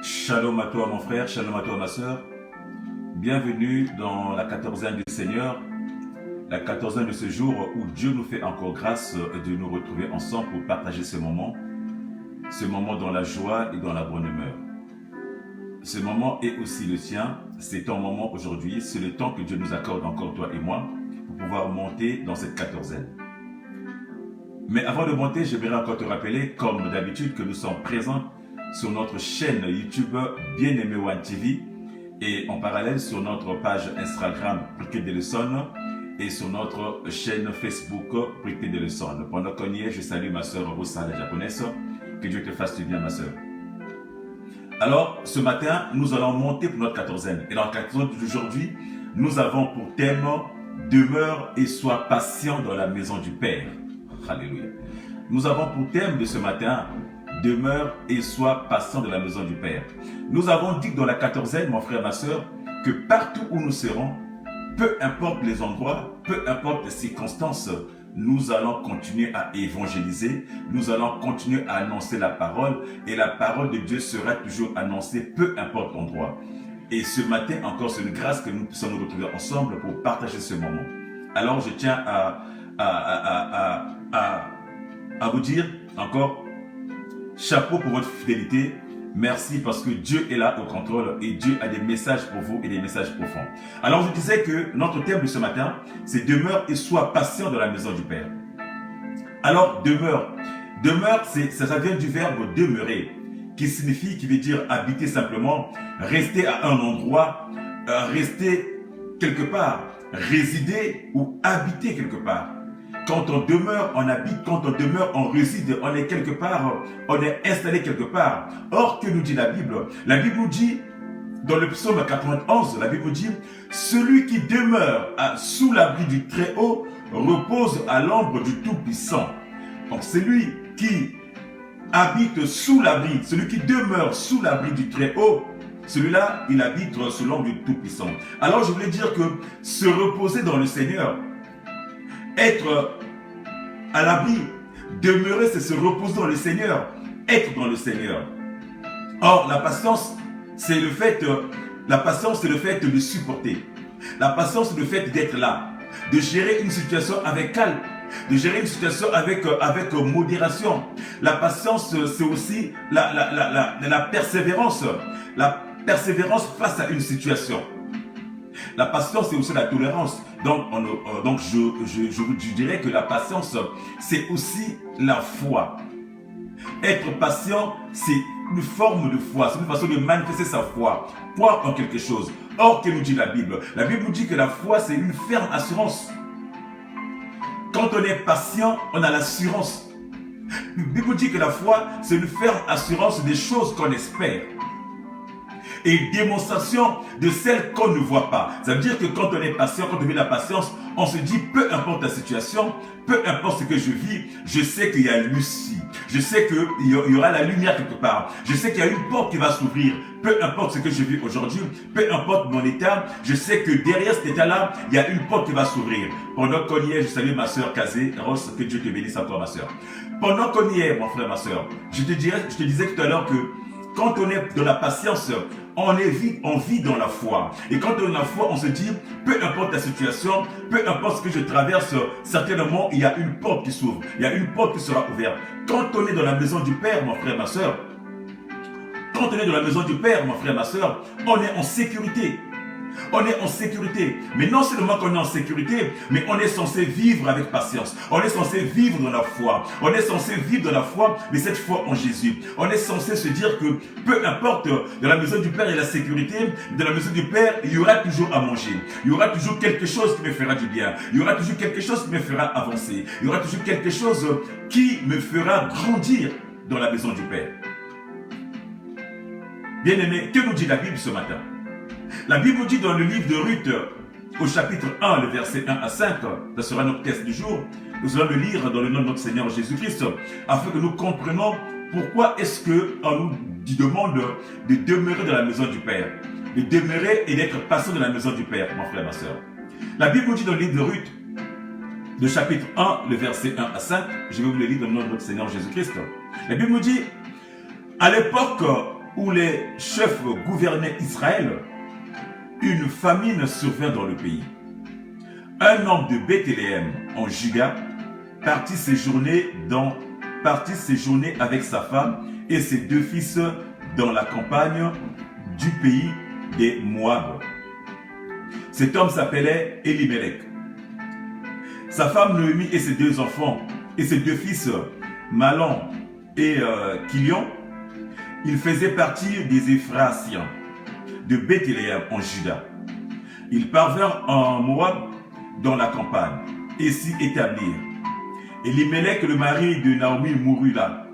Shalom à toi mon frère, shalom à toi ma soeur. Bienvenue dans la 14e du Seigneur, la 14e de ce jour où Dieu nous fait encore grâce de nous retrouver ensemble pour partager ce moment dans la joie et dans la bonne humeur. Ce moment est aussi le tien, c'est ton moment aujourd'hui, c'est le temps que Dieu nous accorde encore toi et moi pour pouvoir monter dans cette 14e. Mais avant de monter, j'aimerais encore te rappeler, comme d'habitude, que nous sommes présents sur notre chaîne YouTube Bien-Aimé One TV et en parallèle sur notre page Instagram Briquet de Leçon et sur notre chaîne Facebook Briquet de Leçon. Pendant qu'on y est, je salue ma soeur Rosa la japonaise. Que Dieu te fasse du bien ma soeur. Alors, ce matin, nous allons monter pour notre 14e. Et dans la 14e d'aujourd'hui, nous avons pour thème « Demeure et sois patient dans la maison du Père ». Alléluia. Nous avons pour thème de ce matin « Demeure et sois patient de la maison du Père ». Nous avons dit dans la 14e, mon frère, ma soeur, que partout où nous serons, peu importe les endroits, peu importe les circonstances, nous allons continuer à évangéliser, nous allons continuer à annoncer la parole et la parole de Dieu sera toujours annoncée, peu importe l'endroit. Et ce matin encore, c'est une grâce que nous puissions nous retrouver ensemble pour partager ce moment. Alors je tiens à vous dire encore, chapeau pour votre fidélité. Merci parce que Dieu est là au contrôle et Dieu a des messages pour vous et des messages profonds. Alors je disais que notre thème de ce matin, c'est demeure et sois patient dans la maison du Père. Alors demeure. Demeure, ça vient du verbe demeurer, qui veut dire habiter simplement, rester à un endroit, rester quelque part, résider ou habiter quelque part. Quand on demeure, on habite. Quand on demeure, on réside. On est quelque part, on est installé quelque part. Or, que nous dit la Bible? La Bible nous dit, dans le psaume 91, la Bible nous dit, celui qui demeure sous l'abri du Très-Haut repose à l'ombre du Tout-Puissant. Donc, celui qui habite sous l'abri, celui qui demeure sous l'abri du Très-Haut, celui-là, il habite sous l'ombre du Tout-Puissant. Alors, je voulais dire que se reposer dans le Seigneur, être à l'abri, demeurer, c'est se reposer dans le Seigneur, être dans le Seigneur. Or, la patience, c'est le fait de supporter. La patience, c'est le fait d'être là, de gérer une situation avec calme, de gérer une situation avec modération. La patience, c'est aussi la persévérance face à une situation. La patience, c'est aussi la tolérance. Donc je dirais que la patience, c'est aussi la foi. Être patient, c'est une forme de foi, c'est une façon de manifester sa foi. Croire en quelque chose. Or, que nous dit la Bible? La Bible nous dit que la foi, c'est une ferme assurance. Quand on est patient, on a l'assurance. La Bible nous dit que la foi, c'est une ferme assurance des choses qu'on espère. Et démonstration de celles qu'on ne voit pas. Ça veut dire que quand on est patient, quand on vit la patience, on se dit, peu importe la situation, peu importe ce que je vis, je sais qu'il y a l'issue. Je sais qu'il y aura la lumière quelque part. Je sais qu'il y a une porte qui va s'ouvrir. Peu importe ce que je vis aujourd'hui, peu importe mon état, je sais que derrière cet état-là, il y a une porte qui va s'ouvrir. Pendant qu'on y est, je salue ma soeur Kazé, Ross, que Dieu te bénisse encore ma soeur. Pendant qu'on y est, mon frère, ma soeur, je te disais tout à l'heure que quand on est dans la patience, on vit dans la foi. Et quand on est dans la foi, on se dit, peu importe la situation, peu importe ce que je traverse, certainement, il y a une porte qui s'ouvre. Il y a une porte qui sera ouverte. Quand on est dans la maison du Père, mon frère, ma soeur, quand on est dans la maison du Père, mon frère, ma soeur, on est en sécurité. On est en sécurité. Mais non seulement qu'on est en sécurité, mais on est censé vivre avec patience. On est censé vivre dans la foi. On est censé vivre dans la foi, mais cette foi en Jésus. On est censé se dire que peu importe, dans la maison du Père, il y a la sécurité. Dans la maison du Père, il y aura toujours à manger. Il y aura toujours quelque chose qui me fera du bien. Il y aura toujours quelque chose qui me fera avancer. Il y aura toujours quelque chose qui me fera grandir dans la maison du Père. Bien-aimé, que nous dit la Bible ce matin? La Bible nous dit dans le livre de Ruth, au chapitre 1, le verset 1 à 5, ça sera notre texte du jour, nous allons le lire dans le nom de notre Seigneur Jésus-Christ, afin que nous comprenions pourquoi est-ce qu'on nous demande de demeurer dans la maison du Père, de demeurer et d'être patient dans la maison du Père, mon frère, ma soeur. La Bible nous dit dans le livre de Ruth, le chapitre 1, le verset 1 à 5, je vais vous le lire dans le nom de notre Seigneur Jésus-Christ. La Bible nous dit, à l'époque où les chefs gouvernaient Israël, une famine survint dans le pays. Un homme de Bethléem en Juda partit séjourner avec sa femme et ses 2 fils dans la campagne du pays des Moab. Cet homme s'appelait Elimelech. Sa femme Noémie et ses 2 enfants et ses 2 fils, Mahlon et Kilion, ils faisaient partie des Éphraciens de Bethléem en Juda. Ils parvinrent en Moab dans la campagne et s'y établirent. Elimelech, le mari de Naomi, mourut là.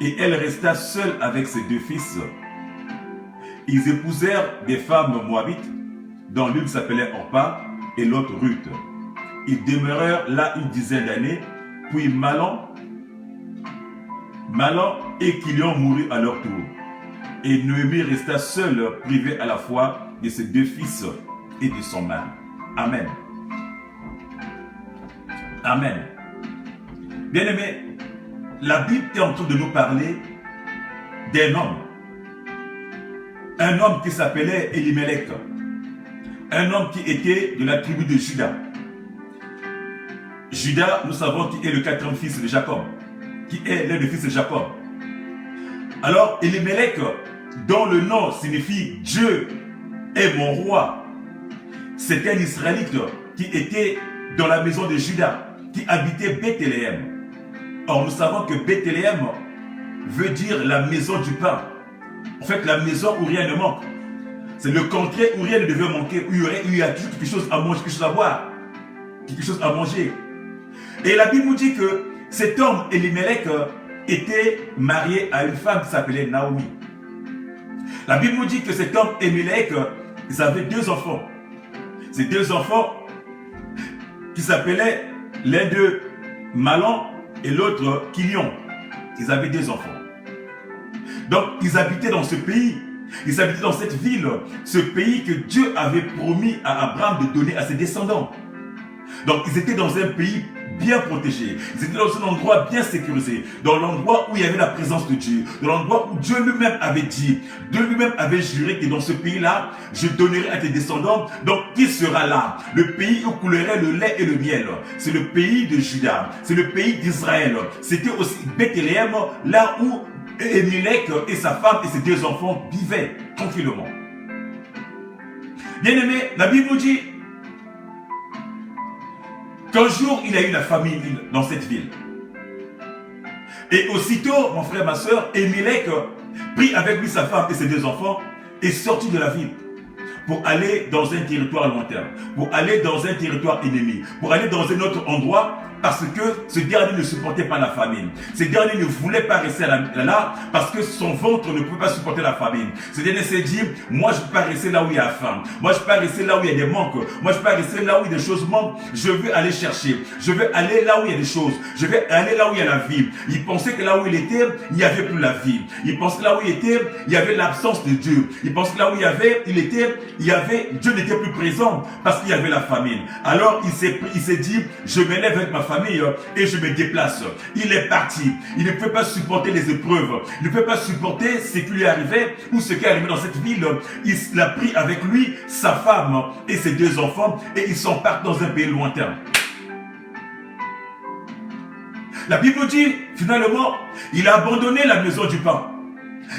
Et elle resta seule avec ses 2 fils. Ils épousèrent des femmes moabites, dont l'une s'appelait Orpa et l'autre Ruth. Ils demeurèrent là une dizaine d'années, puis Mahlon et Kilion moururent à leur tour. Et Noémie resta seule, privée à la fois de ses 2 fils et de son mari. Amen. Amen. Bien-aimés, la Bible est en train de nous parler d'un homme. Un homme qui s'appelait Elimelech. Un homme qui était de la tribu de Juda. Juda, nous savons qui est le 4e fils de Jacob. Qui est l'un des fils de Jacob. Alors, Elimelech, dont le nom signifie Dieu est mon roi, c'est un Israélite qui était dans la maison de Juda, qui habitait Bethléem. Or, nous savons que Bethléem veut dire la maison du pain. En fait, la maison où rien ne manque. C'est le contrée où rien ne devait manquer, où il y a toujours quelque chose à manger, quelque chose à boire, quelque chose à manger. Et la Bible nous dit que cet homme, Elimelech, était marié à une femme qui s'appelait Naomi. La Bible nous dit que cet homme, Elimelech, ils avaient 2 enfants. Ces 2 enfants qui s'appelaient l'un d'eux Mahlon et l'autre Kilion. Ils avaient 2 enfants. Donc, ils habitaient dans ce pays. Ils habitaient dans cette ville. Ce pays que Dieu avait promis à Abraham de donner à ses descendants. Donc, ils étaient dans un pays bien protégé. Ils étaient dans un endroit bien sécurisé. Dans l'endroit où il y avait la présence de Dieu. Dans l'endroit où Dieu lui-même avait dit. Dieu lui-même avait juré que dans ce pays-là, je donnerai à tes descendants. Donc, qui sera là? Le pays où coulerait le lait et le miel. C'est le pays de Juda. C'est le pays d'Israël. C'était aussi Bethléem, là où Elimelech et sa femme et ses 2 enfants vivaient tranquillement. Bien-aimé, la Bible nous dit qu'un jour, il y a eu la famine dans cette ville. Et aussitôt, mon frère, ma soeur, Elimelech prit avec lui sa femme et ses 2 enfants et sortit de la ville pour aller dans un territoire lointain, pour aller dans un territoire ennemi, pour aller dans un autre endroit parce que ce dernier ne supportait pas la famine. Ce dernier ne voulait pas rester là parce que son ventre ne pouvait pas supporter la famine. Ce dernier s'est dit, moi je ne peux pas rester là où il y a faim. Moi je ne peux pas rester là où il y a des manques. Moi je ne peux pas rester là où il y a des choses manquent. Je veux aller chercher. Je veux aller là où il y a des choses. Je vais aller là où il y a la vie. Il pensait que là où il était, il n'y avait plus la vie. Il pensait que là où il était, il y avait l'absence de Dieu. Il pensait que là où Dieu n'était plus présent parce qu'il y avait la famine. Alors il s'est dit, je m'élève avec ma famille et je me déplace. Il est parti. Il ne peut pas supporter les épreuves. Il ne peut pas supporter ce qui lui est arrivé ou ce qui est arrivé dans cette ville. Il a pris avec lui sa femme et ses 2 enfants et ils sont partis dans un pays lointain. La Bible nous dit, finalement, il a abandonné la maison du pain.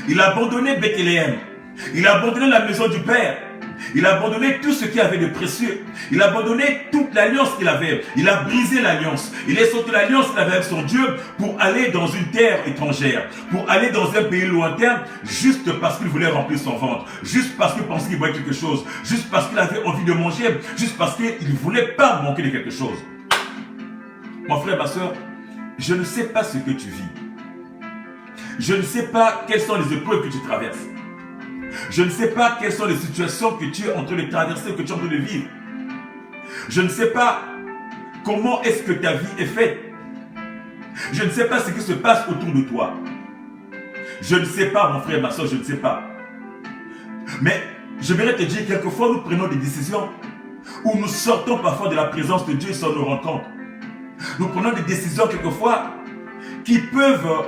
Il a abandonné Bethléem. Il a abandonné la maison du Père. Il a abandonné tout ce qu'il avait de précieux. Il a abandonné toute l'alliance qu'il avait. Il a brisé l'alliance. Il est sorti de l'alliance qu'il avait avec son Dieu pour aller dans une terre étrangère, pour aller dans un pays lointain, juste parce qu'il voulait remplir son ventre, juste parce qu'il pensait qu'il voulait quelque chose, juste parce qu'il avait envie de manger, juste parce qu'il ne voulait pas manquer de quelque chose. Mon frère, ma soeur, je ne sais pas ce que tu vis. Je ne sais pas quelles sont les épreuves que tu traverses. Je ne sais pas quelles sont les situations que tu es en train de traverser, que tu es en train de vivre. Je ne sais pas comment est-ce que ta vie est faite. Je ne sais pas ce qui se passe autour de toi. Je ne sais pas, mon frère, ma soeur, je ne sais pas. Mais j'aimerais te dire, quelquefois nous prenons des décisions où nous sortons parfois de la présence de Dieu sans nous rendre compte. Nous prenons des décisions quelquefois qui peuvent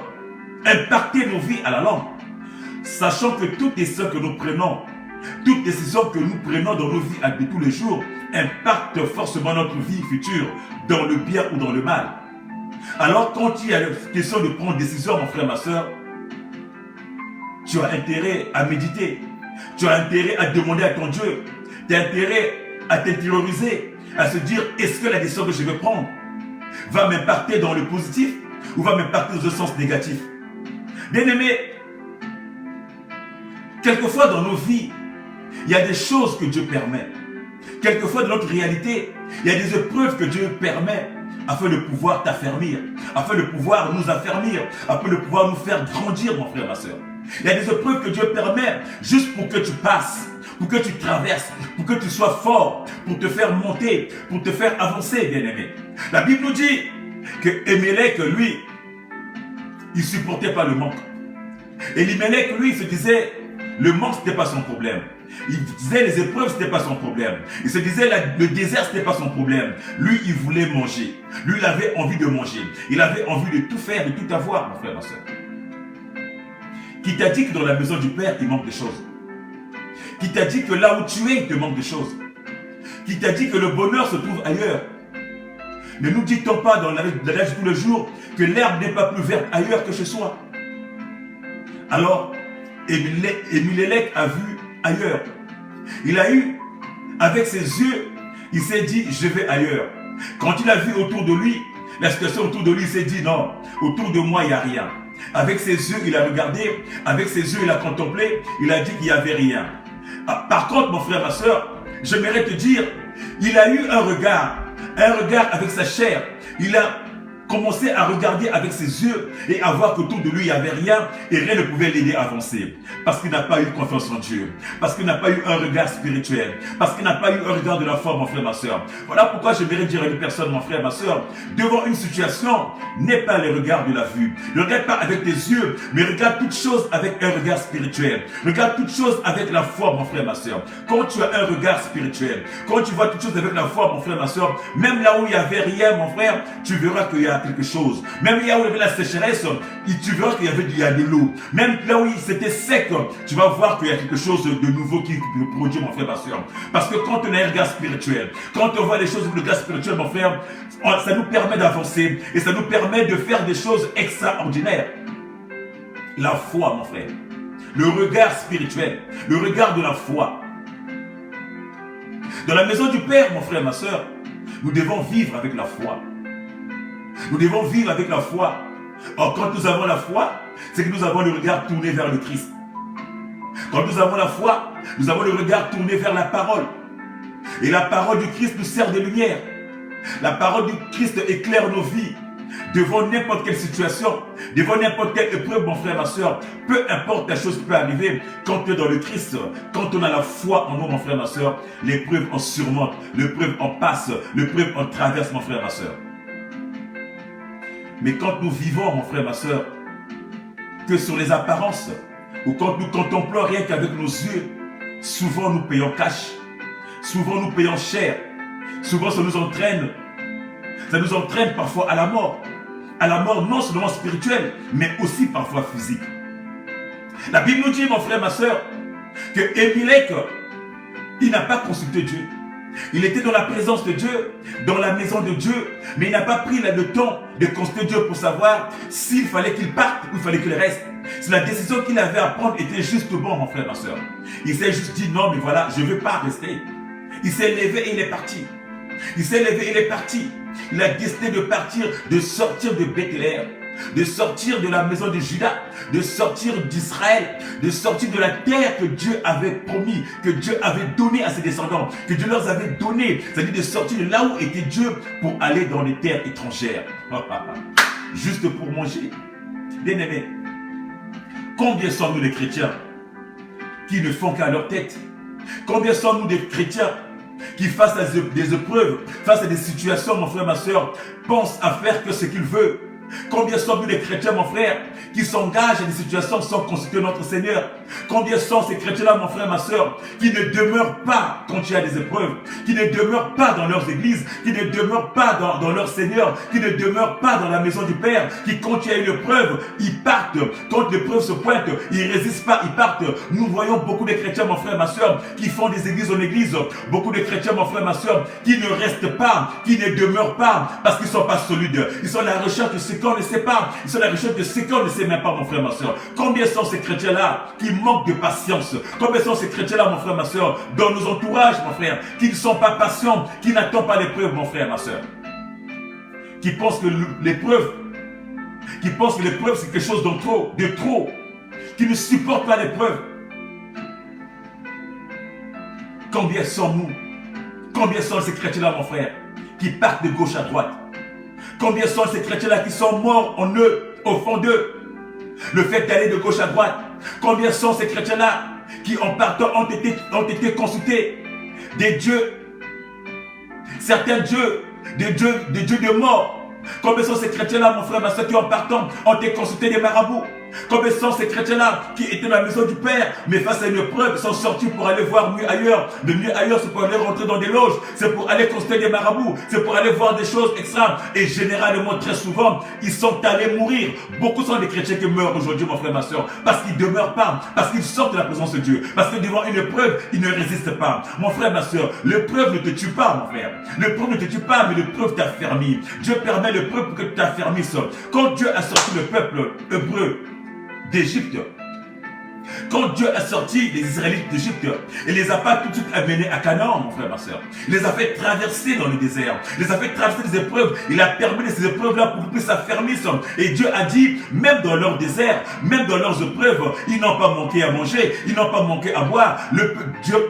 impacter nos vies à la longue. sachant que toute décision que nous prenons, toute décision que nous prenons dans nos vies de tous les jours impacte forcément notre vie future, dans le bien ou dans le mal. Alors quand il y a la question de prendre décision, mon frère, ma soeur, tu as intérêt à méditer, tu as intérêt à demander à ton Dieu, tu as intérêt à t'intérioriser, à se dire, est-ce que la décision que je vais prendre va m'impacter dans le positif ou va m'impacter dans le sens négatif? Bien-aimé, quelquefois dans nos vies, il y a des choses que Dieu permet. Quelquefois dans notre réalité, il y a des épreuves que Dieu permet afin de pouvoir t'affermir, afin de pouvoir nous affermir, afin de pouvoir nous faire grandir, mon frère, ma soeur. Il y a des épreuves que Dieu permet juste pour que tu passes, pour que tu traverses, pour que tu sois fort, pour te faire monter, pour te faire avancer, bien-aimé. La Bible nous dit que Elimelech, lui, il ne supportait pas le manque. Elimelech, lui, il se disait, le manque, ce n'était pas son problème. Il disait les épreuves, ce n'était pas son problème. Il se disait le désert, ce n'était pas son problème. Lui, il voulait manger. Lui, il avait envie de manger. Il avait envie de tout faire, de tout avoir, mon frère, ma soeur. Qui t'a dit que dans la maison du Père, il manque des choses? Qui t'a dit que là où tu es, il te manque des choses? Qui t'a dit que le bonheur se trouve ailleurs? Ne nous dit-on pas dans la règle de tous les jours que l'herbe n'est pas plus verte ailleurs que chez soi? Alors, Elimelech a vu ailleurs. Il a eu, avec ses yeux, il s'est dit, je vais ailleurs. Quand il a vu autour de lui, la situation autour de lui, il s'est dit, non, autour de moi, il n'y a rien. Avec ses yeux, il a regardé, avec ses yeux, il a contemplé, il a dit qu'il n'y avait rien. Par contre, mon frère, ma soeur, j'aimerais te dire, il a eu un regard avec sa chair. Il a commencé à regarder avec ses yeux et à voir qu'autour de lui, il n'y avait rien et rien ne pouvait l'aider à avancer. Parce qu'il n'a pas eu confiance en Dieu. Parce qu'il n'a pas eu un regard spirituel. Parce qu'il n'a pas eu un regard de la foi, mon frère, ma soeur. Voilà pourquoi j'aimerais dire à une personne, mon frère, ma soeur, devant une situation, n'aie pas le regard de la vue. Ne regarde pas avec tes yeux, mais regarde toutes choses avec un regard spirituel. Regarde toutes choses avec la foi, mon frère, ma soeur. Quand tu as un regard spirituel, quand tu vois toutes choses avec la foi, mon frère, ma soeur, même là où il n'y avait rien, mon frère, tu verras qu'il y a quelque chose. Même là où il y avait la sécheresse, tu verras qu'il y a de l'eau. Même là où c'était sec, tu vas voir qu'il y a quelque chose de nouveau qui produit, mon frère, ma soeur. Parce que quand on a un regard spirituel, quand on voit les choses avec le regard spirituel, mon frère, ça nous permet d'avancer et ça nous permet de faire des choses extraordinaires. La foi, mon frère. Le regard spirituel, le regard de la foi. Dans la maison du Père, mon frère, ma soeur, nous devons vivre avec la foi. Nous devons vivre avec la foi. Or, quand nous avons la foi, c'est que nous avons le regard tourné vers le Christ. Quand nous avons la foi, nous avons le regard tourné vers la parole. Et la parole du Christ nous sert de lumière. La parole du Christ éclaire nos vies. Devant n'importe quelle situation, devant n'importe quelle épreuve, mon frère, ma soeur, peu importe la chose qui peut arriver, quand tu es dans le Christ, quand on a la foi en nous, mon frère, ma soeur, l'épreuve en surmonte, l'épreuve en passe, l'épreuve en traverse, mon frère, ma soeur. Mais quand nous vivons, mon frère, ma soeur, que sur les apparences, ou quand nous contemplons rien qu'avec nos yeux, souvent nous payons cash, souvent nous payons cher, souvent ça nous entraîne parfois à la mort non seulement spirituelle, mais aussi parfois physique. La Bible nous dit, mon frère, ma soeur, que Elimelech, il n'a pas consulté Dieu. Il était dans la présence de Dieu, dans la maison de Dieu, mais il n'a pas pris le temps de consulter Dieu pour savoir s'il fallait qu'il parte ou il fallait qu'il reste. Si la décision qu'il avait à prendre était juste bon, mon frère, ma soeur. Il s'est juste dit, non, mais voilà, je ne veux pas rester. Il s'est levé et il est parti. Il s'est levé et il est parti. Il a décidé de partir, de sortir de Bethléem, de sortir de la maison de Juda, de sortir d'Israël, de sortir de la terre que Dieu avait promis, que Dieu avait donné à ses descendants, que Dieu leur avait donné, c'est-à-dire de sortir de là où était Dieu pour aller dans les terres étrangères. Juste pour manger. Bien-aimés, combien sommes-nous les chrétiens qui ne font qu'à leur tête? Combien sommes-nous des chrétiens qui, face à des épreuves, face à des situations, mon frère, ma soeur, pensent à faire que ce qu'ils veulent? Combien sommes-nous des chrétiens, mon frère, qui s'engagent à des situations sans consulter notre Seigneur? Combien sont ces chrétiens-là, mon frère, ma soeur, qui ne demeurent pas quand il y a des épreuves, qui ne demeurent pas dans leurs églises, qui ne demeurent pas dans leur Seigneur, qui ne demeurent pas dans la maison du Père, qui quand il y a une épreuve, ils partent. Quand l'épreuve se pointe, ils ne résistent pas, ils partent. Nous voyons beaucoup de chrétiens, mon frère, ma soeur, qui font des églises en église, beaucoup de chrétiens, mon frère, ma soeur, qui ne restent pas, qui ne demeurent pas, parce qu'ils ne sont pas solides. Ils sont à la recherche de ce qu'on ne sait pas. Ils sont à la recherche de ce qu'on ne sait même pas, mon frère, ma soeur. Combien sont ces chrétiens-là qui manquent de patience? Combien sont ces chrétiens-là, mon frère, ma soeur, dans nos entourages, mon frère, qui ne sont pas patients, qui n'attendent pas l'épreuve, mon frère, ma soeur, qui pensent que l'épreuve, c'est quelque chose de trop, qui ne supportent pas l'épreuve. Combien sommes-nous? Combien sont ces chrétiens-là, mon frère, qui partent de gauche à droite? Combien sont ces chrétiens-là qui sont morts en eux, au fond d'eux? Le fait d'aller de gauche à droite. Combien sont ces chrétiens-là qui, en partant, ont été consultés des dieux, certains dieux, des dieux de mort? Combien sont ces chrétiens-là, mon frère, ma soeur, qui en partant ont été consultés des marabouts? Combien sont ces chrétiens-là qui étaient dans la maison du Père, mais face à une épreuve, ils sont sortis pour aller voir mieux ailleurs. Le mieux ailleurs, c'est pour aller rentrer dans des loges, c'est pour aller consulter des marabouts, c'est pour aller voir des choses extra. Et généralement, très souvent, ils sont allés mourir. Beaucoup sont des chrétiens qui meurent aujourd'hui, mon frère, ma soeur, parce qu'ils ne demeurent pas, parce qu'ils sortent de la présence de Dieu, parce que devant une épreuve, ils ne résistent pas. Mon frère, ma soeur, l'épreuve ne te tue pas, mon frère. L'épreuve ne te tue pas, mais l'épreuve t'affermit. Dieu permet l'épreuve pour que tu t'affermisses. Quand Dieu a sorti le peuple hébreu d'Égypte, quand Dieu a sorti les Israélites d'Égypte, il les a pas tout de suite amenés à Canaan, mon frère, ma soeur. Il les a fait traverser dans le désert. Il les a fait traverser des épreuves. Il a permis ces épreuves-là pour qu'ils puissent s'affermissent. Et Dieu a dit, même dans leur désert, même dans leurs épreuves, ils n'ont pas manqué à manger, ils n'ont pas manqué à boire.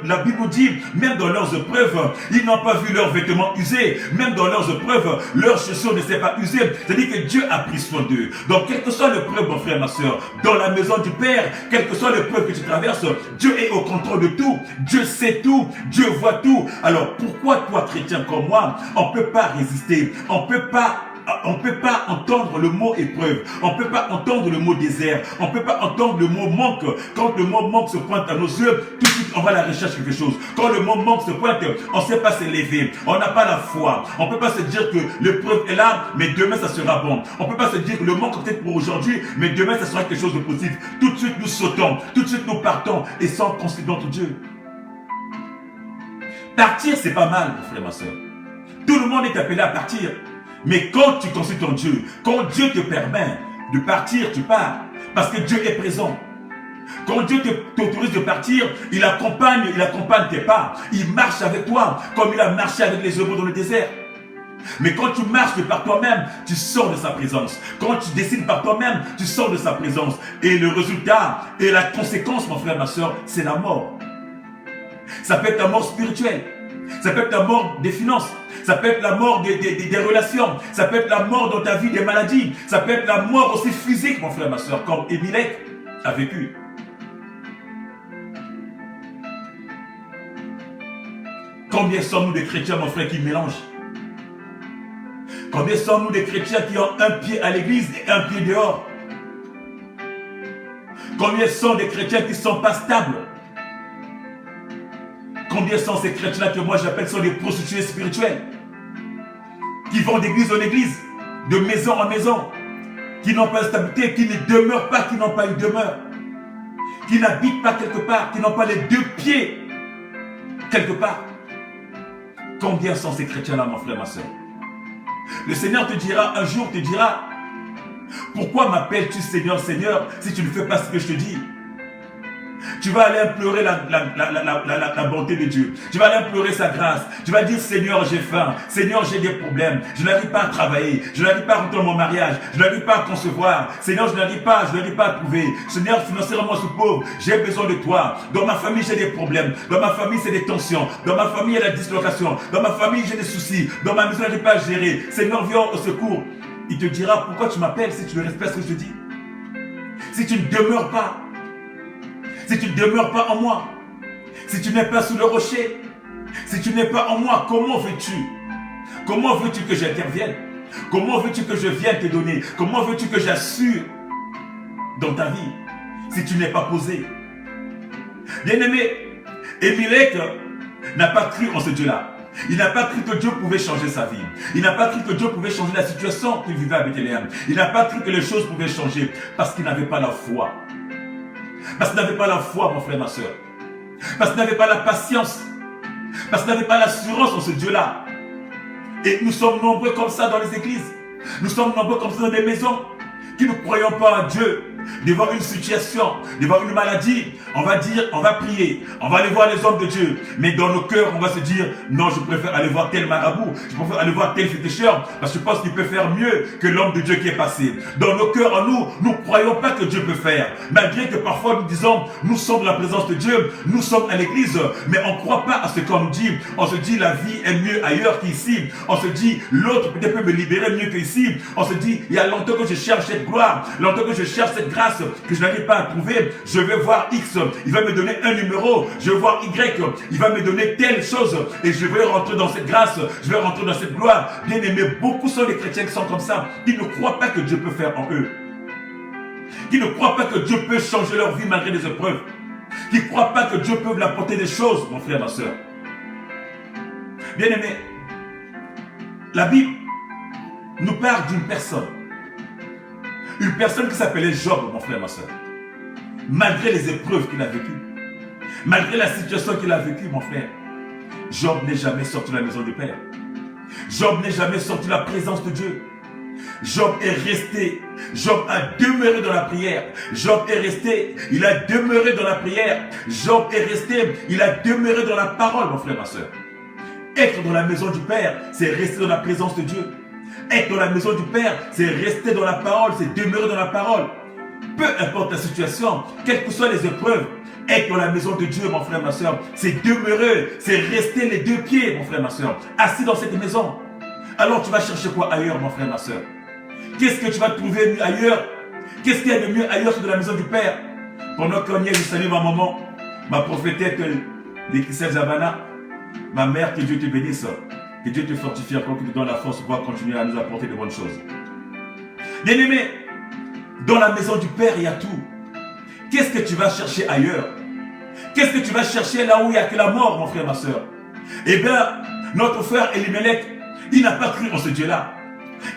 La Bible dit, même dans leurs épreuves, ils n'ont pas vu leurs vêtements usés. Même dans leurs épreuves, leurs chaussures ne s'est pas usées. C'est-à-dire que Dieu a pris soin d'eux. Donc, quelle que soit l'épreuve, mon frère, ma soeur, dans la maison du Père, quelle que soit l'épreuve que tu traverses, Dieu est au contrôle de tout. Dieu sait tout. Dieu voit tout. Alors, pourquoi toi, chrétien comme moi, on ne peut pas résister? On ne peut pas entendre le mot épreuve. On ne peut pas entendre le mot désert. On ne peut pas entendre le mot manque. Quand le mot manque se pointe à nos yeux, tout de suite, on va à la recherche de quelque chose. Quand le mot manque se pointe, on ne sait pas s'élever. On n'a pas la foi. On ne peut pas se dire que l'épreuve est là, mais demain, ça sera bon. On ne peut pas se dire que le manque est peut-être pour aujourd'hui, mais demain, ça sera quelque chose de positif. Tout de suite, nous sautons. Tout de suite, nous partons. Et sans consulter notre Dieu. Partir, c'est pas mal, mon frère, ma soeur. Tout le monde est appelé à partir. Mais quand tu consultes ton Dieu, quand Dieu te permet de partir, tu pars. Parce que Dieu est présent. Quand Dieu t'autorise de partir, il accompagne tes pas. Il marche avec toi, comme il a marché avec les Hébreux dans le désert. Mais quand tu marches par toi-même, tu sors de sa présence. Quand tu décides par toi-même, tu sors de sa présence. Et le résultat et la conséquence, mon frère, ma soeur, c'est la mort. Ça peut être la mort spirituelle. Ça peut être la mort des finances. Ça peut être la mort des relations. Ça peut être la mort dans ta vie des maladies. Ça peut être la mort aussi physique, mon frère, ma soeur, comme Émilec a vécu. Combien sommes-nous des chrétiens, mon frère, qui mélangent? Combien sommes-nous des chrétiens qui ont un pied à l'église et un pied dehors? Combien sont des chrétiens qui ne sont pas stables? Combien sont ces chrétiens-là que moi j'appelle sont des prostituées spirituelles? Qui vont d'église en église, de maison en maison, qui n'ont pas de stabilité, qui ne demeurent pas, qui n'ont pas une demeure, qui n'habitent pas quelque part, qui n'ont pas les deux pieds quelque part. Combien sont ces chrétiens-là, mon frère, ma soeur? Le Seigneur te dira, un jour te dira, pourquoi m'appelles-tu Seigneur, Seigneur, si tu ne fais pas ce que je te dis? Tu vas aller implorer la bonté de Dieu. Tu vas aller implorer sa grâce. Tu vas dire, Seigneur, j'ai faim. Seigneur, j'ai des problèmes. Je n'arrive pas à travailler. Je n'arrive pas à rentrer dans mon mariage. Je n'arrive pas à concevoir. Seigneur, je n'arrive pas à trouver. Seigneur, financièrement, je suis pauvre. J'ai besoin de toi. Dans ma famille, j'ai des problèmes. Dans ma famille, c'est des tensions. Dans ma famille, il y a la dislocation. Dans ma famille, j'ai des soucis. Dans ma maison, je n'arrive pas à gérer. Seigneur, viens au secours. Il te dira, pourquoi tu m'appelles si tu ne respectes ce que je te dis? Si tu ne demeures pas, si tu ne demeures pas en moi, si tu n'es pas sous le rocher, si tu n'es pas en moi, comment veux-tu? Comment veux-tu que j'intervienne? Comment veux-tu que je vienne te donner? Comment veux-tu que j'assure dans ta vie si tu n'es pas posé. Bien-aimé, Émilec n'a pas cru en ce Dieu-là. Il n'a pas cru que Dieu pouvait changer sa vie. Il n'a pas cru que Dieu pouvait changer la situation qu'il vivait à Bethléem. Il n'a pas cru que les choses pouvaient changer parce qu'il n'avait pas la foi. Parce qu'il n'avait pas la foi, mon frère, ma soeur. Parce qu'il n'avait pas la patience. Parce qu'il n'avait pas l'assurance en ce Dieu-là. Et nous sommes nombreux comme ça dans les églises. Nous sommes nombreux comme ça dans des maisons qui ne croyons pas en Dieu. Devant une situation, devant une maladie, on va dire, on va prier, on va aller voir les hommes de Dieu. Mais dans nos cœurs, on va se dire, non, je préfère aller voir tel marabout, je préfère aller voir tel féticheur, parce que je pense qu'il peut faire mieux que l'homme de Dieu qui est passé. Dans nos cœurs, en nous, nous ne croyons pas que Dieu peut faire. Malgré que parfois nous disons, nous sommes dans la présence de Dieu, nous sommes à l'église, mais on ne croit pas à ce qu'on dit. On se dit, la vie est mieux ailleurs qu'ici. On se dit, l'autre peut-être peut me libérer mieux qu'ici. On se dit, il y a longtemps que je cherche cette gloire, longtemps que je cherche cette grâce que je n'arrive pas à trouver. Je vais voir X, il va me donner un numéro. Je vais voir Y, il va me donner telle chose et je vais rentrer dans cette grâce, je vais rentrer dans cette gloire. Bien aimé, beaucoup sont les chrétiens qui sont comme ça, qui ne croient pas que Dieu peut faire en eux, qui ne croient pas que Dieu peut changer leur vie malgré les épreuves, qui ne croient pas que Dieu peut leur apporter des choses, mon frère, ma soeur. Bien aimé, la Bible nous parle d'une personne. Une personne qui s'appelait Job, mon frère, ma soeur. Malgré les épreuves qu'il a vécues, malgré la situation qu'il a vécue, mon frère, Job n'est jamais sorti de la maison du Père. Job n'est jamais sorti de la présence de Dieu. Job est resté. Job a demeuré dans la prière. Job est resté. Il a demeuré dans la prière. Job est resté. Il a demeuré dans la parole, mon frère, ma soeur. Être dans la maison du Père, c'est rester dans la présence de Dieu. Être dans la maison du Père, c'est rester dans la parole, c'est demeurer dans la parole. Peu importe la situation, quelles que soient les épreuves, être dans la maison de Dieu, mon frère, ma soeur, c'est demeurer, c'est rester les deux pieds, mon frère, ma soeur, assis dans cette maison. Alors tu vas chercher quoi ailleurs, mon frère, ma soeur? Qu'est-ce que tu vas trouver mieux ailleurs? Qu'est-ce qu'il y a de mieux ailleurs que de la maison du Père? Pendant qu'on y est, je salue ma maman, ma prophétesse, l'Écrissel Zabana, ma mère, que Dieu te bénisse. Que Dieu te fortifie encore, que te donne la force pour pouvoir continuer à nous apporter de bonnes choses. Bien-aimé, dans la maison du Père, il y a tout. Qu'est-ce que tu vas chercher ailleurs? Qu'est-ce que tu vas chercher là où il n'y a que la mort, mon frère, ma soeur? Eh bien, notre frère Elimelech, il n'a pas cru en ce Dieu-là.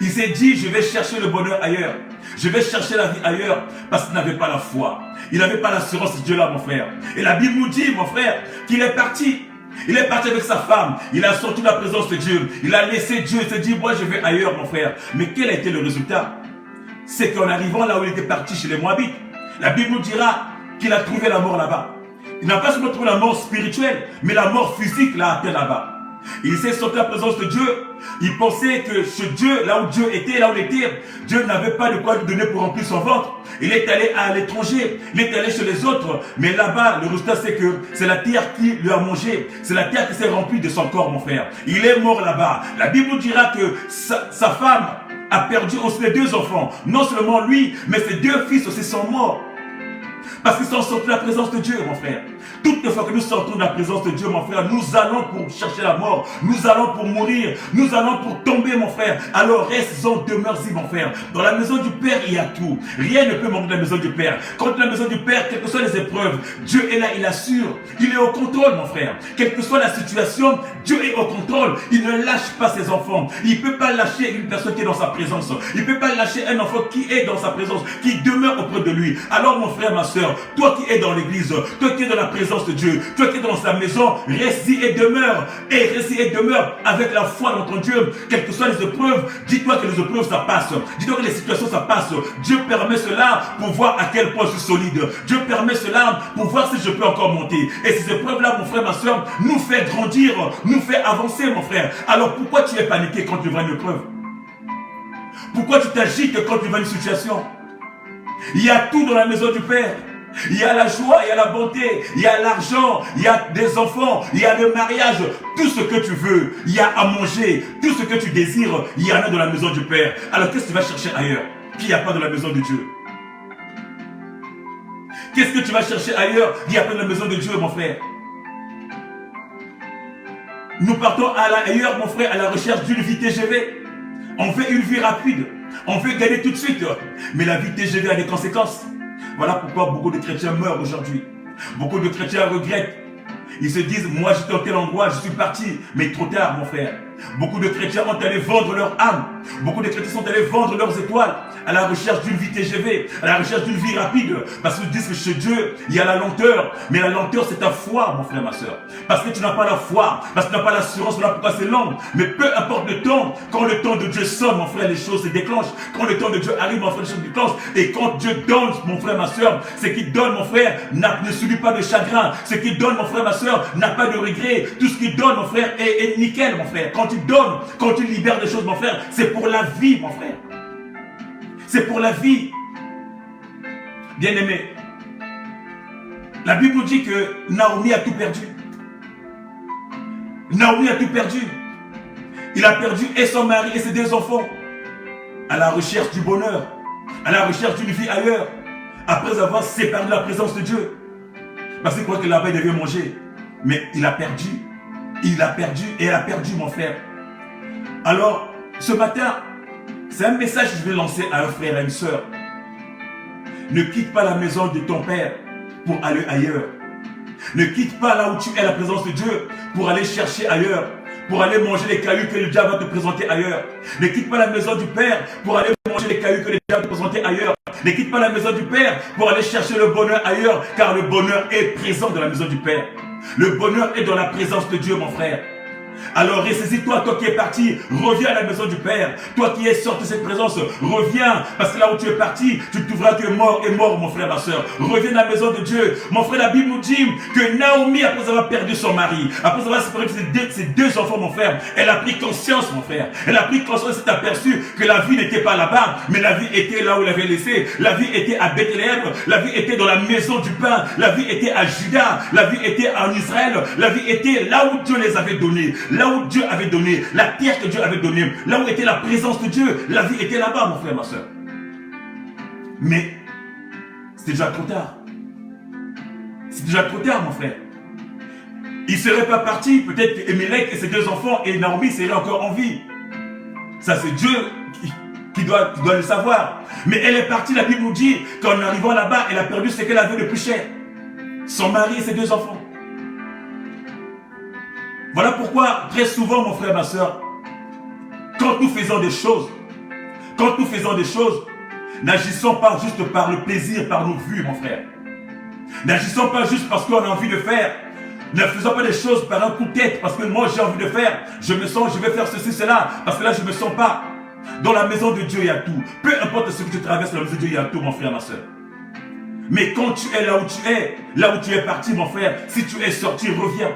Il s'est dit, je vais chercher le bonheur ailleurs. Je vais chercher la vie ailleurs, parce qu'il n'avait pas la foi. Il n'avait pas l'assurance de Dieu-là, mon frère. Et la Bible nous dit, mon frère, qu'il est parti. Il est parti avec sa femme, il a sorti de la présence de Dieu, il a laissé Dieu, il s'est dit, moi je vais ailleurs, mon frère. Mais quel a été le résultat? C'est qu'en arrivant là où il était parti chez les Moabites, la Bible nous dira qu'il a trouvé la mort là-bas. Il n'a pas seulement trouvé la mort spirituelle, mais la mort physique l'a atteint là-bas. Il s'est sorti de la présence de Dieu. Il pensait que ce Dieu, là où Dieu était, là où il était, Dieu n'avait pas de quoi lui donner pour remplir son ventre. Il est allé à l'étranger, il est allé chez les autres. Mais là-bas, le résultat, c'est que c'est la terre qui lui a mangé. C'est la terre qui s'est remplie de son corps, mon frère. Il est mort là-bas. La Bible nous dira que sa femme a perdu aussi les deux enfants. Non seulement lui, mais ses deux fils aussi sont morts. Parce qu'ils sont sortis de la présence de Dieu, mon frère. Toutes les fois que nous sortons de la présence de Dieu, mon frère, nous allons pour chercher la mort. Nous allons pour mourir. Nous allons pour tomber, mon frère. Alors reste-en, demeure-y, mon frère. Dans la maison du Père, il y a tout. Rien ne peut manquer de la maison du Père. Quand la maison du Père, quelles que soient les épreuves, Dieu est là, il assure. Il est au contrôle, mon frère. Quelle que soit la situation, Dieu est au contrôle. Il ne lâche pas ses enfants. Il ne peut pas lâcher une personne qui est dans sa présence. Il ne peut pas lâcher un enfant qui est dans sa présence, qui demeure auprès de lui. Alors, mon frère, ma soeur, toi qui es dans l'église, toi qui es dans la présence de Dieu, toi qui es dans sa maison, reste-y et demeure. Et reste-y et demeure avec la foi dans ton Dieu. Quelles que soient les épreuves, dis-toi que les épreuves, ça passe. Dis-toi que les situations, ça passe. Dieu permet cela pour voir à quel point je suis solide. Dieu permet cela pour voir si je peux encore monter. Et ces épreuves-là, mon frère, ma soeur, nous fait grandir, nous fait avancer, mon frère. Alors pourquoi tu es paniqué quand tu vois une épreuve? Pourquoi tu t'agites quand tu vois une situation? Il y a tout dans la maison du Père. Il y a la joie, il y a la bonté, il y a l'argent, il y a des enfants, il y a le mariage, tout ce que tu veux, il y a à manger, tout ce que tu désires, il y en a dans la maison du Père. Alors qu'est-ce que tu vas chercher ailleurs, qu'il n'y a pas dans la maison de Dieu? Qu'est-ce que tu vas chercher ailleurs, qu'il n'y a pas dans la maison de Dieu, mon frère? Nous partons ailleurs, mon frère, à la recherche d'une vie TGV. On fait une vie rapide, on veut gagner tout de suite, mais la vie TGV a des conséquences. Voilà pourquoi beaucoup de chrétiens meurent aujourd'hui. Beaucoup de chrétiens regrettent. Ils se disent, moi j'étais dans tel endroit, je suis parti. Mais trop tard, mon frère. Beaucoup de chrétiens ont allé vendre leur âme. Beaucoup de chrétiens sont allés vendre leurs étoiles à la recherche d'une vie TGV, à la recherche d'une vie rapide. Parce qu'ils disent que chez Dieu, il y a la lenteur. Mais la lenteur, c'est ta foi, mon frère, ma soeur. Parce que tu n'as pas la foi, parce que tu n'as pas l'assurance, voilà pourquoi c'est long. Mais peu importe le temps, quand le temps de Dieu sonne, mon frère, les choses se déclenchent. Quand le temps de Dieu arrive, mon frère, les choses se déclenchent. Et quand Dieu donne, mon frère, ma soeur, ce qu'il donne, mon frère, ne subit pas de chagrin. Ce qu'il donne, mon frère, ma soeur, n'a pas de regret. Tout ce qu'il donne, mon frère, est nickel, mon frère. Quand tu donnes, quand tu libères des choses, mon frère, c'est pour la vie, mon frère. C'est pour la vie. Bien-aimé, la Bible nous dit que Naomi a tout perdu. Naomi a tout perdu. Il a perdu et son mari et ses 2 enfants à la recherche du bonheur, à la recherche d'une vie ailleurs, après avoir séparé de la présence de Dieu. Parce qu'il croit que là-bas il devait manger. Mais il a perdu. Il a perdu et elle a perdu, mon frère. Alors, ce matin, c'est un message que je vais lancer à un frère et à une soeur. Ne quitte pas la maison de ton père pour aller ailleurs. Ne quitte pas là où tu es la présence de Dieu pour aller chercher ailleurs, pour aller manger les cailloux que le diable va te présenter ailleurs. Ne quitte pas la maison du père pour aller manger les cailloux que le diable va te présenter ailleurs. Ne quitte pas la maison du père pour aller chercher le bonheur ailleurs, car le bonheur est présent dans la maison du père. Le bonheur est dans la présence de Dieu, mon frère. Alors ressaisis-toi, toi qui es parti, reviens à la maison du Père. Toi qui es sorti de cette présence, reviens. Parce que là où tu es parti, tu te trouveras que mort est mort, mon frère, ma soeur. Reviens à la maison de Dieu. Mon frère, la Bible nous dit que Naomi, après avoir perdu son mari, après avoir séparé ses 2 enfants, mon frère, elle a pris conscience, mon frère. Elle a pris conscience et s'est aperçue que la vie n'était pas là-bas, mais la vie était là où elle avait laissé. La vie était à Bethléem, la vie était dans la maison du pain, la vie était à Juda, la vie était en Israël, la vie était là où Dieu les avait donnés. Là où Dieu avait donné, la terre que Dieu avait donnée, là où était la présence de Dieu, la vie était là-bas, mon frère, ma soeur. Mais c'était déjà trop tard. C'est déjà trop tard, mon frère. Il ne serait pas parti, peut-être qu'Émélec et ses 2 enfants et Naomi seraient encore en vie. Ça, c'est Dieu qui doit le savoir. Mais elle est partie, la Bible nous dit qu'en arrivant là-bas, elle a perdu ce qu'elle avait de plus cher. Son mari et ses 2 enfants. Voilà pourquoi, très souvent, mon frère, ma soeur, quand nous faisons des choses, n'agissons pas juste par le plaisir, par nos vues, mon frère. N'agissons pas juste parce qu'on a envie de faire. Ne faisons pas des choses par un coup de tête, parce que moi j'ai envie de faire. Je me sens, je vais faire ceci, cela, parce que là je ne me sens pas. Dans la maison de Dieu, il y a tout. Peu importe ce que tu traverses, dans la maison de Dieu, il y a tout, mon frère, ma soeur. Mais quand tu es là où tu es parti, mon frère, si tu es sorti, reviens.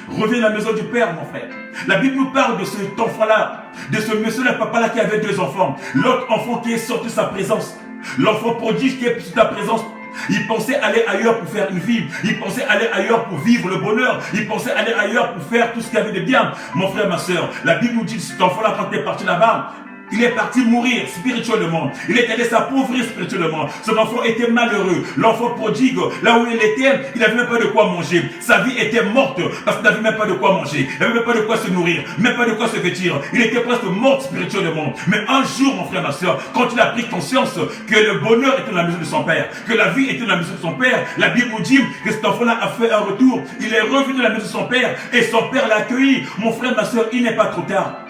Reviens à la maison du Père, mon frère. La Bible nous parle de cet enfant-là, de ce monsieur-là, papa-là qui avait 2 enfants. L'autre enfant qui est sorti de sa présence. L'enfant prodige qui est sorti de sa présence. Il pensait aller ailleurs pour faire une vie. Il pensait aller ailleurs pour vivre le bonheur. Il pensait aller ailleurs pour faire tout ce qu'il y avait de bien. Mon frère, ma soeur, la Bible nous dit que cet enfant-là, quand il est parti là-bas, il est parti mourir spirituellement. Il est allé s'appauvrir spirituellement. Son enfant était malheureux. L'enfant prodigue, là où il était, il n'avait même pas de quoi manger. Sa vie était morte parce qu'il n'avait même pas de quoi manger. Il n'avait même pas de quoi se nourrir, même pas de quoi se vêtir. Il était presque mort spirituellement. Mais un jour, mon frère, ma soeur, quand il a pris conscience que le bonheur était dans la maison de son père, que la vie était dans la maison de son père, la Bible nous dit que cet enfant-là a fait un retour. Il est revenu dans la maison de son père et son père l'a accueilli. Mon frère, ma soeur, il n'est pas trop tard.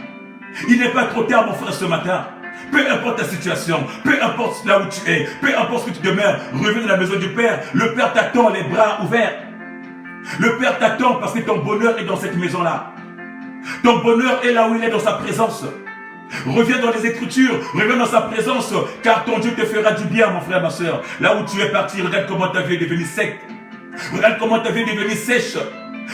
Il n'est pas trop tard, mon frère, ce matin. Peu importe ta situation, peu importe là où tu es, peu importe ce que tu demeures, reviens dans la maison du Père. Le Père t'attend les bras ouverts. Le Père t'attend parce que ton bonheur est dans cette maison-là. Ton bonheur est là où il est dans sa présence. Reviens dans les Écritures, reviens dans sa présence, car ton Dieu te fera du bien, mon frère, ma soeur. Là où tu es parti, regarde comment ta vie est devenue sec. Regarde comment ta vie est devenue sèche.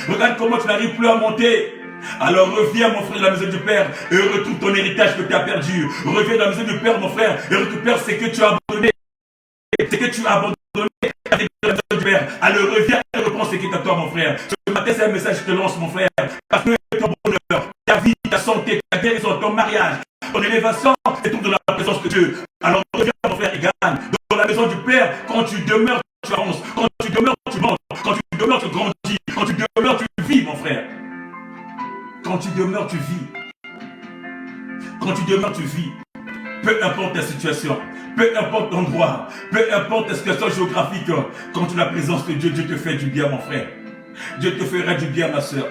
Regarde comment tu n'arrives plus à monter. Alors reviens, mon frère, dans la maison du Père et retrouve ton héritage que tu as perdu. Reviens dans la maison du Père, mon frère, et récupère ce que tu as abandonné. Ce que tu as abandonné dans la maison du Père. Alors reviens et reprends ce qui est à toi, mon frère. Ce matin, c'est un message que je te lance, mon frère. Parce que ton bonheur, ta vie, ta santé, ta guérison, ton mariage, ton élévation, c'est tout dans la présence de Dieu. Alors reviens, mon frère, et gagne. Dans la maison du Père, quand tu demeures, tu avances. Quand tu demeures, tu montes. Quand tu demeures, tu grandis. Quand tu demeures, tu vis, mon frère. Quand tu demeures, tu vis. Quand tu demeures, tu vis. peu importe ta situation, peu importe l'endroit, peu importe ta situation géographique, quand tu as la présence de Dieu, Dieu te fait du bien, mon frère. Dieu te fera du bien, ma soeur.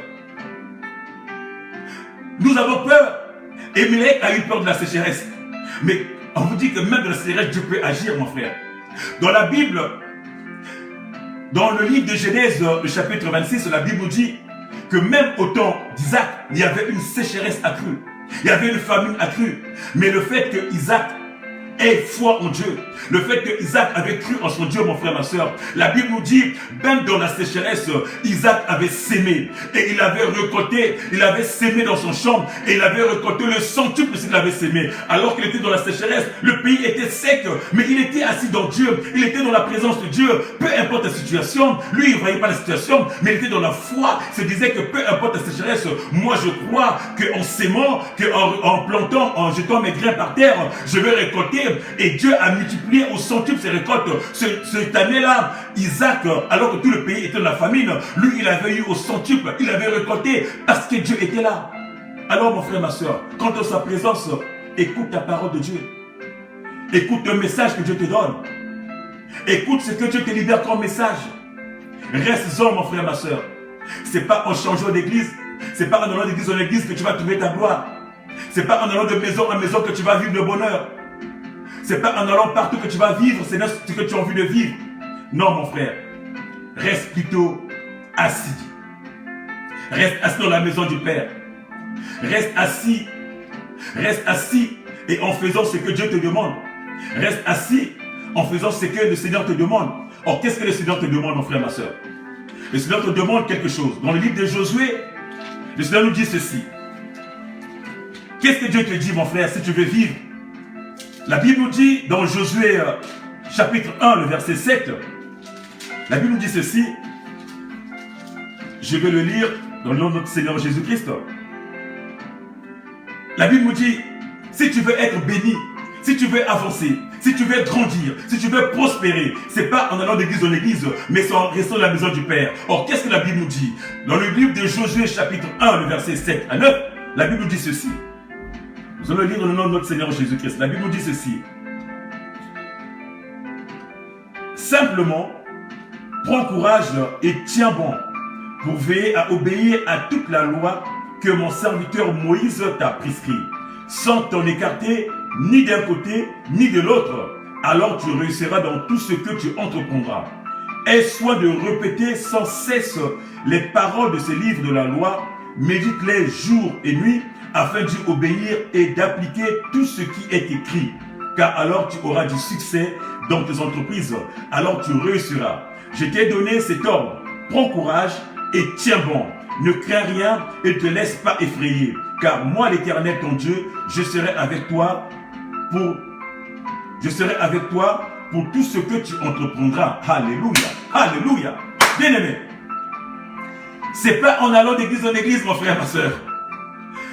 Nous avons peur. Émilek a eu peur de la sécheresse. Mais on vous dit que même dans la sécheresse, Dieu peut agir, mon frère. Dans la Bible, dans le livre de Genèse, le chapitre 26, la Bible nous dit que même au temps d'Isaac, il y avait une sécheresse accrue. Il y avait une famine accrue. Mais le fait que Isaac ait foi en Dieu, le fait que Isaac avait cru en son Dieu, mon frère, ma soeur, la Bible nous dit, même dans la sécheresse, Isaac avait sémé et il avait récolté, il avait sémé dans son champ et il avait récolté le centuple de ce qu'il avait sémé. Alors qu'il était dans la sécheresse, le pays était sec, mais il était assis dans Dieu, il était dans la présence de Dieu. Peu importe la situation, lui il ne voyait pas la situation, mais il était dans la foi, il se disait que peu importe la sécheresse, moi je crois qu'en sémant, qu'en plantant, en jetant mes grains par terre, je vais récolter. Et Dieu a multiplié au centuple ses récoltes. Cette année-là, Isaac, alors que tout le pays était dans la famine, lui, il avait eu au centuple, il avait récolté parce que Dieu était là. Alors, mon frère, ma soeur, quand dans sa présence, écoute la parole de Dieu. Écoute le message que Dieu te donne. Écoute ce que Dieu te libère comme message. Reste-en, mon frère, ma soeur. C'est pas en changeant d'église, c'est pas en allant d'église en église que tu vas trouver ta gloire. C'est pas en allant de maison en maison que tu vas vivre le bonheur. C'est pas en allant partout que tu vas vivre, c'est ce que tu as envie de vivre. Non, mon frère. Reste plutôt assis. Reste assis dans la maison du Père. Reste assis. Reste assis et en faisant ce que Dieu te demande. Reste assis en faisant ce que le Seigneur te demande. Or, qu'est-ce que le Seigneur te demande, mon frère, ma soeur? Le Seigneur te demande quelque chose. Dans le livre de Josué, le Seigneur nous dit ceci. Qu'est-ce que Dieu te dit, mon frère, si tu veux vivre? La Bible nous dit, dans Josué chapitre 1, le verset 7, la Bible nous dit ceci. Je vais le lire dans le nom de notre Seigneur Jésus-Christ. La Bible nous dit, si tu veux être béni, si tu veux avancer, si tu veux grandir, si tu veux prospérer, c'est pas en allant d'église en église, mais c'est en restant dans la maison du Père. Or, qu'est-ce que la Bible nous dit? Dans le livre de Josué chapitre 1, le verset 7 à 9, la Bible nous dit ceci. Nous allons lire dans le nom de notre Seigneur Jésus-Christ. La Bible nous dit ceci. Simplement, prends courage et tiens bon pour veiller à obéir à toute la loi que mon serviteur Moïse t'a prescrit, sans t'en écarter ni d'un côté ni de l'autre. Alors tu réussiras dans tout ce que tu entreprendras. Aie soin de répéter sans cesse les paroles de ces livres de la loi. Médite-les jour et nuit, afin d'y obéir et d'appliquer tout ce qui est écrit. Car alors tu auras du succès dans tes entreprises. Alors tu réussiras. Je t'ai donné cet ordre. Prends courage et tiens bon. Ne crains rien et ne te laisse pas effrayer. Car moi, l'Éternel, ton Dieu, je serai avec toi pour tout ce que tu entreprendras. Alléluia. Alléluia. Bien-aimé. C'est pas en allant d'église en église, mon frère, ma soeur.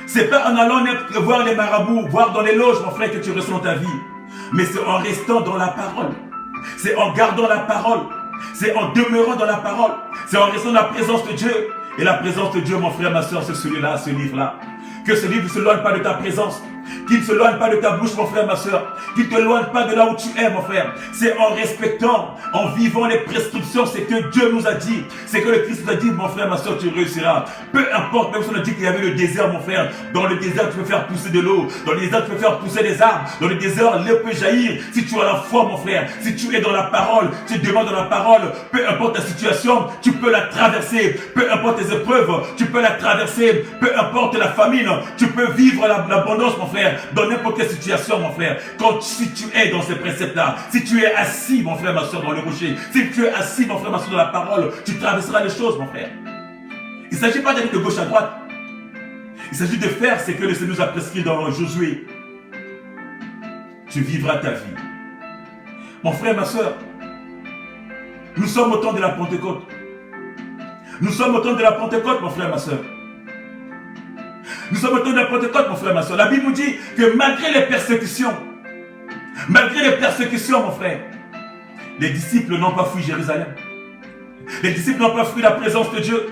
C'est pas en allant voir les marabouts, voir dans les loges, mon frère, que tu ressens ta vie. Mais c'est en restant dans la parole. C'est en gardant la parole. C'est en demeurant dans la parole. C'est en restant dans la présence de Dieu. Et la présence de Dieu, mon frère, ma soeur, c'est celui-là, ce livre-là. Que ce livre ne se loigne pas de ta présence. Qu'il ne se loigne pas de ta bouche, mon frère, ma soeur. Qu'il ne te loigne pas de là où tu es, mon frère. C'est en respectant, en vivant les prescriptions, c'est que Dieu nous a dit. C'est que le Christ nous a dit, mon frère, ma soeur, tu réussiras. Peu importe, même si on a dit qu'il y avait le désert, mon frère. Dans le désert, tu peux faire pousser de l'eau. Dans le désert, tu peux faire pousser des arbres. Dans le désert, l'eau peut jaillir. Si tu as la foi, mon frère, si tu es dans la parole, tu demandes dans la parole, peu importe ta situation, tu peux la traverser. Peu importe tes épreuves, tu peux la traverser. Peu importe la famine, tu peux vivre l'abondance, mon frère. Dans n'importe quelle situation, mon frère. Si tu es dans ces préceptes-là, si tu es assis, mon frère, ma soeur, dans le rocher, si tu es assis, mon frère, ma soeur, dans la parole, tu traverseras les choses, mon frère. Il ne s'agit pas d'aller de gauche à droite. Il s'agit de faire ce que le Seigneur nous a prescrit dans Josué. Tu vivras ta vie. Mon frère, ma soeur, nous sommes au temps de la Pentecôte. Nous sommes au temps de la Pentecôte, mon frère, ma soeur. Nous sommes au temps de la Pentecôte, mon frère, ma soeur. La Bible nous dit que malgré les persécutions, mon frère, les disciples n'ont pas fui Jérusalem. Les disciples n'ont pas fui la présence de Dieu.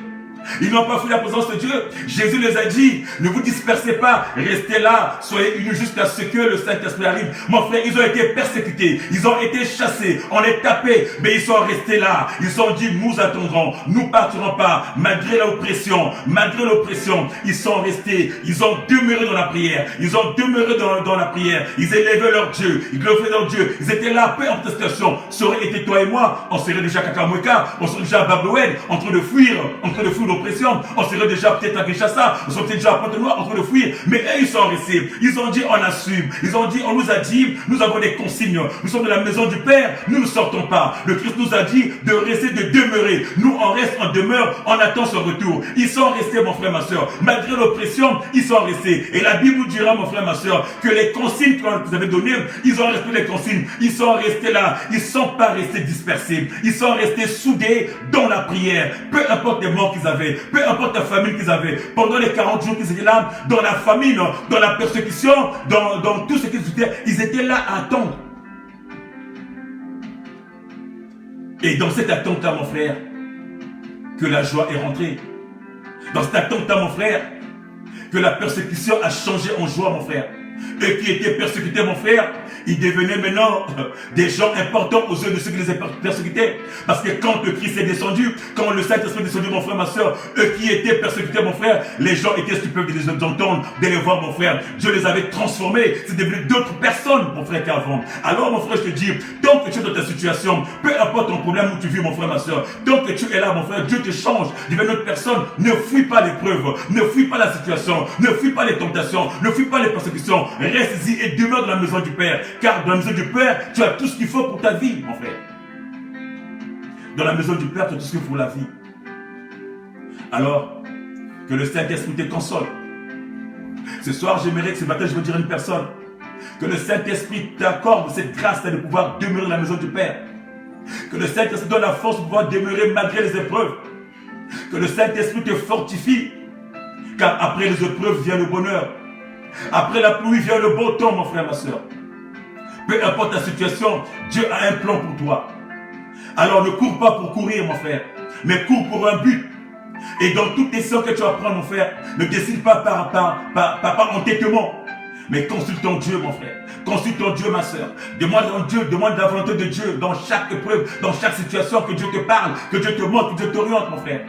Ils n'ont pas fui la présence de Dieu. Jésus les a dit, ne vous dispersez pas, restez là, soyez unis jusqu'à ce que le Saint-Esprit arrive. Mon frère, ils ont été persécutés, ils ont été chassés, on les tapait, mais ils sont restés là. Ils ont dit, nous attendrons, nous partirons pas, malgré l'oppression, ils sont restés, ils ont demeuré dans la prière, ils ont demeuré dans la prière, ils élevaient leur Dieu, ils glorifiaient leur Dieu, ils étaient là, peu importe la situation. Ça aurait été toi et moi, on serait déjà à Kakamweka, on serait déjà à Babouel, en train de fuir l'oppression, on serait déjà peut-être à Kinshasa, on serait peut-être déjà à Pointe-Noire, en train de fuir, mais eux ils sont restés, ils ont dit on assume, ils ont dit on nous a dit, nous avons des consignes, nous sommes de la maison du Père, nous ne sortons pas, le Christ nous a dit de rester, de demeurer, nous on reste, on demeure, on attend son retour. Ils sont restés mon frère ma soeur, malgré l'oppression, ils sont restés, et la Bible nous dira mon frère ma soeur, que les consignes que vous avez données, ils ont respecté les consignes, ils sont restés là, ils ne sont pas restés dispersés, ils sont restés soudés dans la prière, peu importe les morts qu'ils avaient, peu importe la famine qu'ils avaient, pendant les 40 jours qu'ils étaient là, dans la famine, dans la persécution, dans tout ce qu'ils étaient, ils étaient là à attendre. Et dans cette attente-là, mon frère, que la joie est rentrée. Dans cette attente-là, mon frère, que la persécution a changé en joie, mon frère. Eux qui étaient persécutés, mon frère, ils devenaient maintenant des gens importants aux yeux de ceux qui les persécutaient. Parce que quand le Christ est descendu, quand le Saint-Esprit est descendu, mon frère, ma soeur, eux qui étaient persécutés, mon frère, les gens étaient stupefiés de les entendre, de les voir, mon frère. Dieu les avait transformés. C'est devenu d'autres personnes, mon frère, qu'avant. Alors, mon frère, je te dis, tant que tu es dans ta situation, peu importe ton problème où tu vis, mon frère, ma soeur, tant que tu es là, mon frère, Dieu te change, devient une autre personne. Ne fuis pas l'épreuve, ne fuis pas la situation, ne fuis pas les tentations, ne fuis pas les persécutions. Reste-y et demeure dans la maison du Père. Car dans la maison du Père, tu as tout ce qu'il faut pour ta vie, mon frère. Dans la maison du Père, tu as tout ce qu'il faut pour la vie. Alors, que le Saint-Esprit te console. Ce soir, j'aimerais que ce matin, je veux dire à une personne, que le Saint-Esprit t'accorde cette grâce de pouvoir demeurer dans la maison du Père. Que le Saint-Esprit donne la force de pouvoir demeurer malgré les épreuves. Que le Saint-Esprit te fortifie. Car après les épreuves vient le bonheur. Après la pluie vient le beau temps, mon frère, ma soeur. Peu importe ta situation, Dieu a un plan pour toi. Alors ne cours pas pour courir, mon frère, mais cours pour un but. Et dans toutes les décisions que tu vas prendre, mon frère, ne décide pas par entêtement, mais consulte ton Dieu, mon frère. Consulte ton Dieu, ma soeur. Demande à Dieu, demande la volonté de Dieu dans chaque épreuve, dans chaque situation, que Dieu te parle, que Dieu te montre, que Dieu t'oriente, mon frère.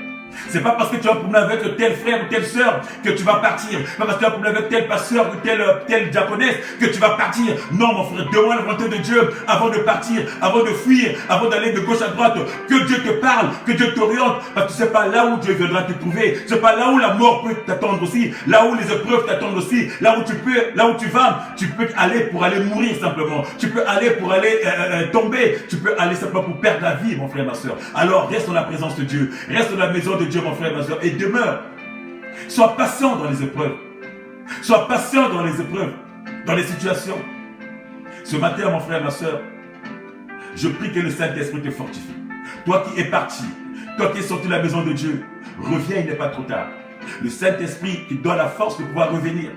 C'est pas parce que tu as un problème avec tel frère ou telle soeur que tu vas partir. Pas parce que tu as un problème avec tel pasteur ou telle diaconesse que tu vas partir. Non, mon frère, demande la volonté de Dieu avant de partir, avant de fuir, avant d'aller de gauche à droite. Que Dieu te parle, que Dieu t'oriente. Parce que tu sais pas là où Dieu viendra te trouver. Tu sais pas là où la mort peut t'attendre aussi. Là où les épreuves t'attendent aussi. Là où tu vas, tu peux aller pour aller mourir simplement. Tu peux aller pour aller tomber. Tu peux aller simplement pour perdre la vie, mon frère, ma soeur. Alors reste dans la présence de Dieu. Reste dans la maison de Dieu, mon frère, ma soeur, et demeure. Sois patient dans les épreuves. Sois patient dans les épreuves, dans les situations. Ce matin, mon frère, ma soeur, je prie que le Saint-Esprit te fortifie. Toi qui es parti, toi qui es sorti de la maison de Dieu, reviens, il n'est pas trop tard. Le Saint-Esprit qui donne la force de pouvoir revenir.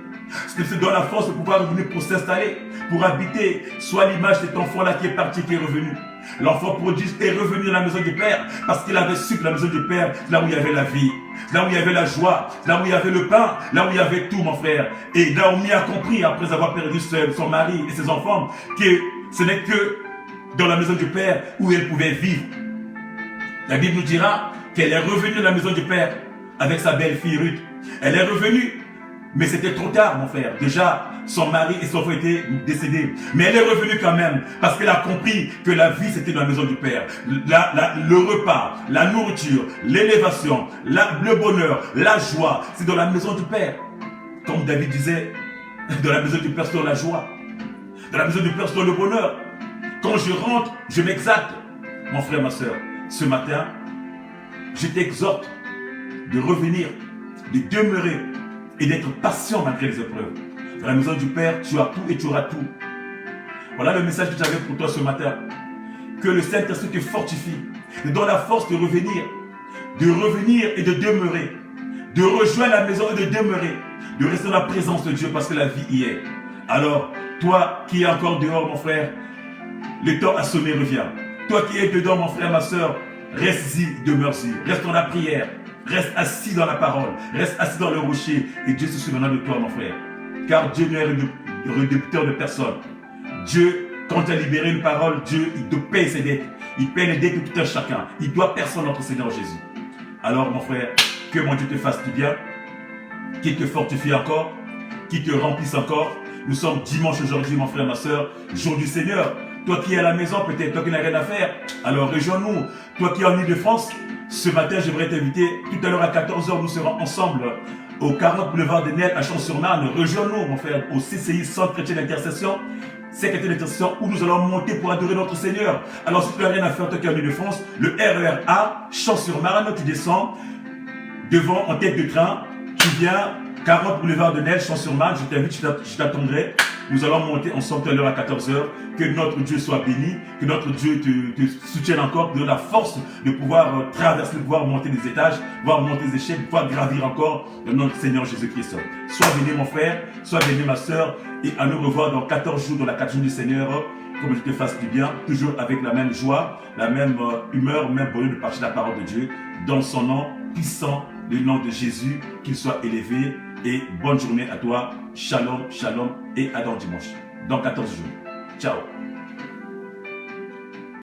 Ce qui te donne la force de pouvoir revenir pour s'installer, pour habiter. Soit l'image de cet enfant-là qui est parti, qui est revenu. L'enfant prodige est revenu dans la maison du Père parce qu'il avait su que la maison du Père, là où il y avait la vie, là où il y avait la joie, là où il y avait le pain, là où il y avait tout, mon frère. Et là où il a compris, après avoir perdu son mari et ses enfants, que ce n'est que dans la maison du Père où elle pouvait vivre. La Bible nous dira qu'elle est revenue dans la maison du Père avec sa belle-fille Ruth. Elle est revenue. Mais c'était trop tard, mon frère. Déjà, son mari et son enfant étaient décédés. Mais elle est revenue quand même, parce qu'elle a compris que la vie, c'était dans la maison du Père. Le repas, la nourriture, l'élévation, le bonheur, la joie, c'est dans la maison du Père. Comme David disait, dans la maison du Père, c'est dans la joie. Dans la maison du Père, c'est dans le bonheur. Quand je rentre, je m'exalte. Mon frère, ma soeur, ce matin, je t'exhorte de revenir, de demeurer, et d'être patient malgré les épreuves. Dans la maison du Père, tu as tout et tu auras tout. Voilà le message que j'avais pour toi ce matin. Que le Saint-Esprit te fortifie, te donne la force de revenir et de demeurer, de rejoindre la maison et de demeurer, de rester dans la présence de Dieu parce que la vie y est. Alors, toi qui es encore dehors, mon frère, le temps a sonné, reviens. Toi qui es dedans, mon frère, ma soeur, reste-y, demeure-y, reste dans la prière. Reste assis dans la parole. Reste assis dans le rocher. Et Dieu se souviendra de toi, mon frère. Car Dieu n'est rédempteur de personne. Dieu, quand tu as libéré une parole, Dieu, il te paye ses dettes. Il paye les dettes de tout un chacun. Il doit personne, notre Seigneur Jésus. Alors, mon frère, que mon Dieu te fasse du bien, qu'il te fortifie encore, qu'il te remplisse encore. Nous sommes dimanche aujourd'hui, mon frère, ma soeur, jour du Seigneur. Toi qui es à la maison, peut-être, toi qui n'as rien à faire, alors rejoins-nous. Toi qui es en Ile-de-France, ce matin, j'aimerais t'inviter. Tout à l'heure à 14h, nous serons ensemble au 40 boulevard des Neiges à Champs-sur-Marne. Rejoins-nous, mon frère, au CCI, Centre Chrétien d'Intercession. C'est chrétien d'intercession où nous allons monter pour adorer notre Seigneur. Alors, si tu n'as rien à faire, toi qui es en Ile-de-France, le RER A, Champs-sur-Marne, tu descends devant, en tête de train, tu viens, 40 boulevard de Neiges, Champs-sur-Marne, je t'invite, je t'attendrai. Nous allons monter ensemble tout à l'heure à 14h. Que notre Dieu soit béni, que notre Dieu te soutienne encore, te donne la force de pouvoir traverser, de pouvoir monter des étages, pouvoir monter des échelles, de pouvoir gravir encore le nom du Seigneur Jésus-Christ. Sois béni mon frère, sois béni ma soeur, et à nous revoir dans 14 jours, dans la 4 jours du Seigneur, comme je te fasse du bien, toujours avec la même joie, la même humeur, le même bonheur de partager la parole de Dieu, dans son nom puissant, le nom de Jésus, qu'il soit élevé, et bonne journée à toi, shalom, shalom, et à dans dimanche, dans 14 jours. Ciao.